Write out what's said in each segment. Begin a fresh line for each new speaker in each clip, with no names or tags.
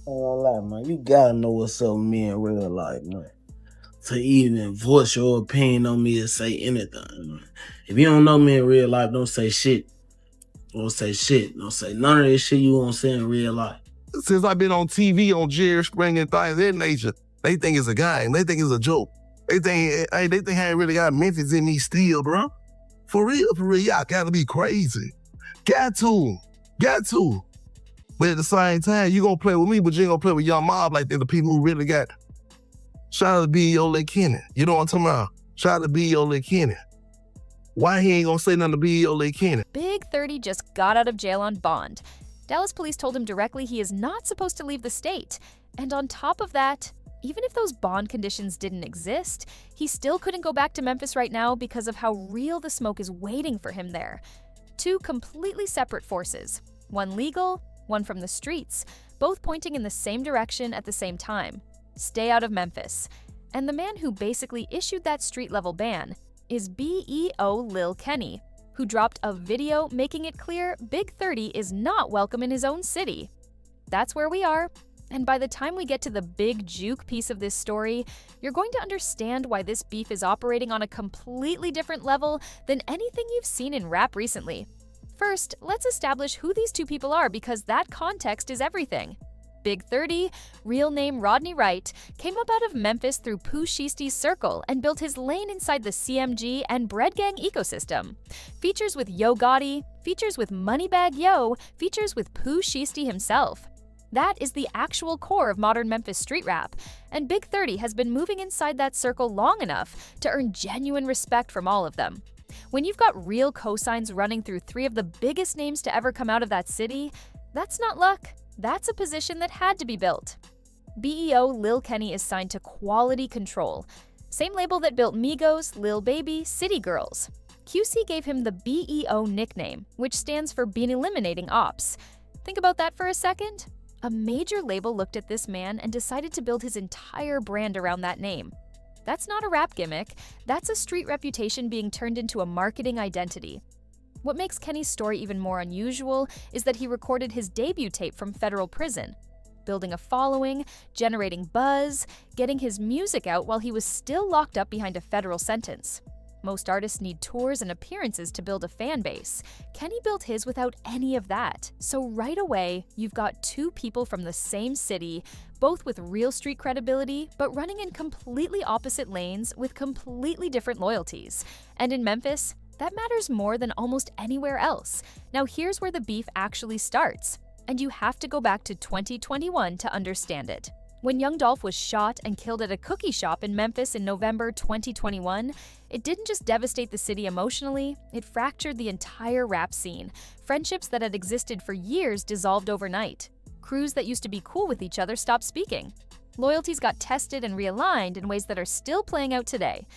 I ain't gonna lie, man. You gotta know what's up with me in real life, man. To even voice your opinion on me or say anything. Man. If you don't know me in real life, don't say shit. Don't say shit. Don't say none of this shit you won't say in real life.
Since I've been on TV, on Jerry Springer and things of that nature, they think it's a game. They think it's a joke. They think I ain't really got Memphis in these still, bro. For real, y'all gotta be crazy. Got to. But at the same time, you gonna play with me, but you ain't gonna play with Young Mob like that, the people who really got. Shout out to BEO Lil Kenny. You know what I'm talking about? Shout out to BEO Lil Kenny. Why he ain't gonna say nothing to BEO Lil Kenny?
Big 30 just got out of jail on bond. Dallas police told him directly he is not supposed to leave the state. And on top of that, even if those bond conditions didn't exist, he still couldn't go back to Memphis right now because of how real the smoke is waiting for him there. Two completely separate forces, one legal, one from the streets, both pointing in the same direction at the same time. Stay out of Memphis. And the man who basically issued that street-level ban is BEO Lil Kenny, who dropped a video making it clear Big 30 is not welcome in his own city. That's where we are. And by the time we get to the Big Juke piece of this story, you're going to understand why this beef is operating on a completely different level than anything you've seen in rap recently. First, let's establish who these two people are because that context is everything. Big 30, real name Rodney Wright, came up out of Memphis through Pooh Shiesty's circle and built his lane inside the CMG and Bread Gang ecosystem. Features with Yo Gotti, features with Moneybagg Yo, features with Pooh Shiesty himself. That is the actual core of modern Memphis street rap, and Big 30 has been moving inside that circle long enough to earn genuine respect from all of them. When you've got real cosigns running through three of the biggest names to ever come out of that city, that's not luck. That's a position that had to be built. BEO Lil Kenny is signed to Quality Control, same label that built Migos, Lil Baby, City Girls. QC gave him the BEO nickname, which stands for Been Eliminating Ops. Think about that for a second. A major label looked at this man and decided to build his entire brand around that name. That's not a rap gimmick, that's a street reputation being turned into a marketing identity. What makes Kenny's story even more unusual is that he recorded his debut tape from federal prison, building a following, generating buzz, getting his music out while he was still locked up behind a federal sentence. Most artists need tours and appearances to build a fan base. Kenny built his without any of that. So right away, you've got two people from the same city, both with real street credibility, but running in completely opposite lanes with completely different loyalties. And in Memphis, that matters more than almost anywhere else. Now here's where the beef actually starts, and you have to go back to 2021 to understand it. When Young Dolph was shot and killed at a cookie shop in Memphis in November 2021, it didn't just devastate the city emotionally, it fractured the entire rap scene. Friendships that had existed for years dissolved overnight. Crews that used to be cool with each other stopped speaking. Loyalties got tested and realigned in ways that are still playing out today.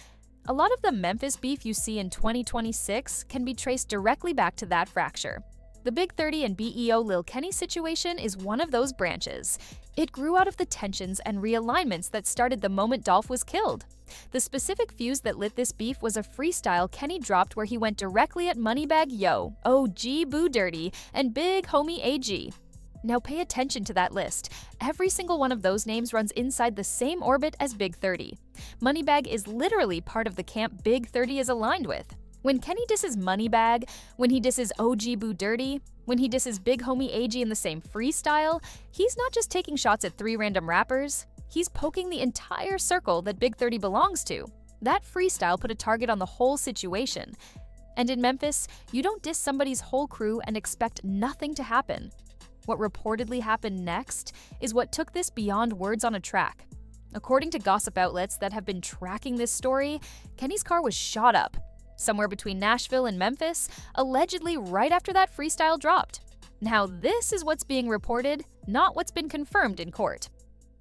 A lot of the Memphis beef you see in 2026 can be traced directly back to that fracture. The Big 30 and BEO Lil Kenny situation is one of those branches. It grew out of the tensions and realignments that started the moment Dolph was killed. The specific fuse that lit this beef was a freestyle Kenny dropped where he went directly at Moneybagg Yo, OG Boo Dirty, and Big Homie AG. Now pay attention to that list. Every single one of those names runs inside the same orbit as Big 30. Moneybagg is literally part of the camp Big 30 is aligned with. When Kenny disses Moneybagg, when he disses OG Boo Dirty, when he disses Big Homie AG in the same freestyle, he's not just taking shots at three random rappers, he's poking the entire circle that Big 30 belongs to. That freestyle put a target on the whole situation. And in Memphis, you don't diss somebody's whole crew and expect nothing to happen. What reportedly happened next is what took this beyond words on a track. According to gossip outlets that have been tracking this story, Kenny's car was shot up somewhere between Nashville and Memphis, allegedly right after that freestyle dropped. Now this is what's being reported, not what's been confirmed in court.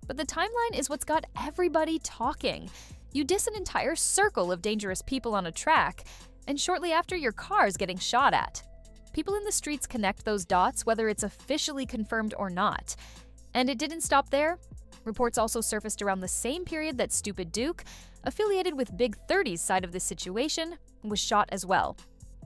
But the timeline is what's got everybody talking. You diss an entire circle of dangerous people on a track, and shortly after your car's getting shot at. People in the streets connect those dots whether it's officially confirmed or not. And it didn't stop there. Reports also surfaced around the same period that Stupid Duke, affiliated with Big 30's side of this situation, was shot as well.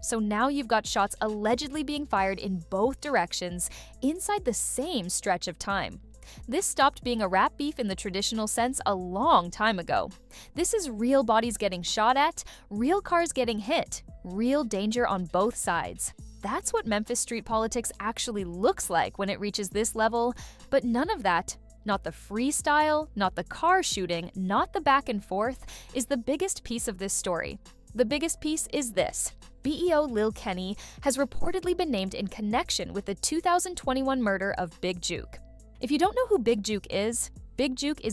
So now you've got shots allegedly being fired in both directions inside the same stretch of time. This stopped being a rap beef in the traditional sense a long time ago. This is real bodies getting shot at, real cars getting hit, real danger on both sides. That's what Memphis street politics actually looks like when it reaches this level, but none of that, not the freestyle, not the car shooting, not the back and forth, is the biggest piece of this story. The biggest piece is this. BEO Lil Kenny has reportedly been named in connection with the 2021 murder of Big Juke. If you don't know who Big Juke is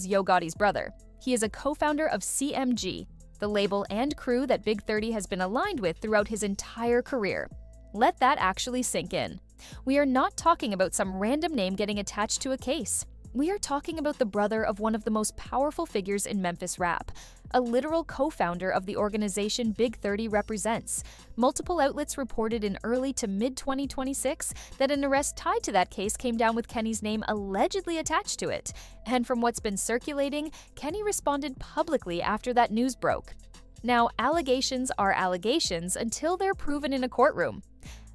Yo Gotti's brother. He is a co-founder of CMG, the label and crew that Big 30 has been aligned with throughout his entire career. Let that actually sink in. We are not talking about some random name getting attached to a case. We are talking about the brother of one of the most powerful figures in Memphis rap, a literal co-founder of the organization Big 30 represents. Multiple outlets reported in early to mid-2026 that an arrest tied to that case came down with Kenny's name allegedly attached to it. And from what's been circulating, Kenny responded publicly after that news broke. Now, allegations are allegations until they're proven in a courtroom.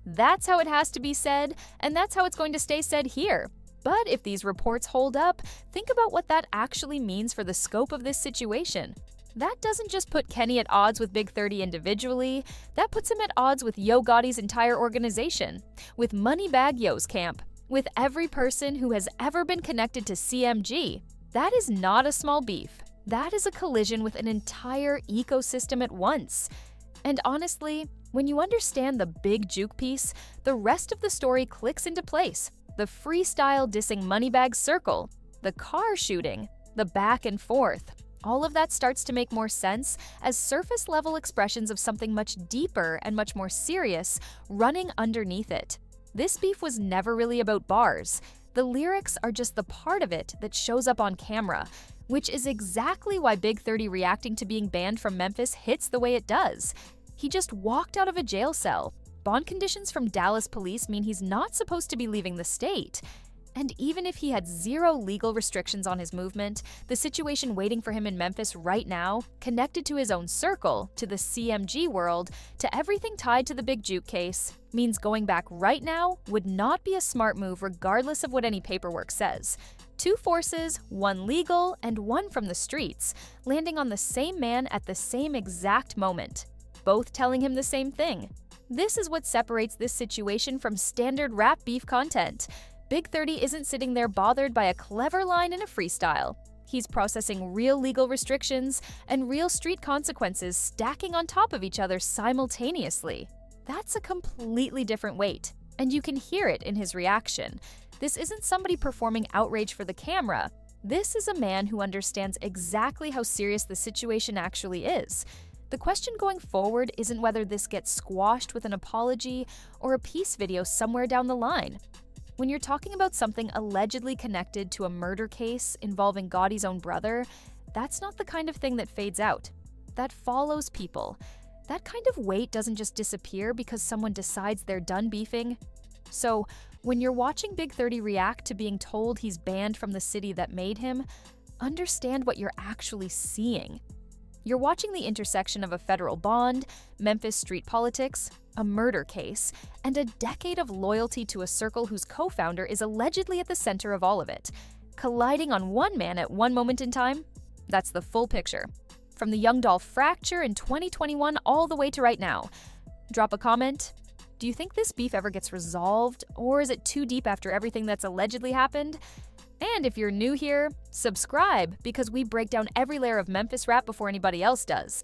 That's how it has to be said, and that's how it's going to stay said here. But if these reports hold up, think about what that actually means for the scope of this situation. That doesn't just put Kenny at odds with Big 30 individually, that puts him at odds with Yo Gotti's entire organization, with Moneybagg Yo's camp, with every person who has ever been connected to CMG. That is not a small beef. That is a collision with an entire ecosystem at once. And honestly, when you understand the Big Juke piece, the rest of the story clicks into place. The freestyle dissing Moneybagg circle, the car shooting, the back and forth. All of that starts to make more sense as surface-level expressions of something much deeper and much more serious running underneath it. This beef was never really about bars. The lyrics are just the part of it that shows up on camera, which is exactly why Big 30 reacting to being banned from Memphis hits the way it does. He just walked out of a jail cell. Bond conditions from Dallas police mean he's not supposed to be leaving the state. And even if he had zero legal restrictions on his movement, the situation waiting for him in Memphis right now, connected to his own circle, to the CMG world, to everything tied to the Big Juke case, means going back right now would not be a smart move regardless of what any paperwork says. Two forces, one legal and one from the streets, landing on the same man at the same exact moment, both telling him the same thing. This is what separates this situation from standard rap beef content. Big 30 isn't sitting there bothered by a clever line in a freestyle. He's processing real legal restrictions and real street consequences stacking on top of each other simultaneously. That's a completely different weight, and you can hear it in his reaction. This isn't somebody performing outrage for the camera. This is a man who understands exactly how serious the situation actually is. The question going forward isn't whether this gets squashed with an apology or a peace video somewhere down the line. When you're talking about something allegedly connected to a murder case involving Gotti's own brother, that's not the kind of thing that fades out. That follows people. That kind of weight doesn't just disappear because someone decides they're done beefing. So, when you're watching Big 30 react to being told he's banned from the city that made him, understand what you're actually seeing. You're watching the intersection of a federal bond, Memphis street politics, a murder case, and a decade of loyalty to a circle whose co-founder is allegedly at the center of all of it. Colliding on one man at one moment in time? That's the full picture. From the Young Doll fracture in 2021 all the way to right now. Drop a comment. Do you think this beef ever gets resolved, or is it too deep after everything that's allegedly happened? And if you're new here, subscribe because we break down every layer of Memphis rap before anybody else does.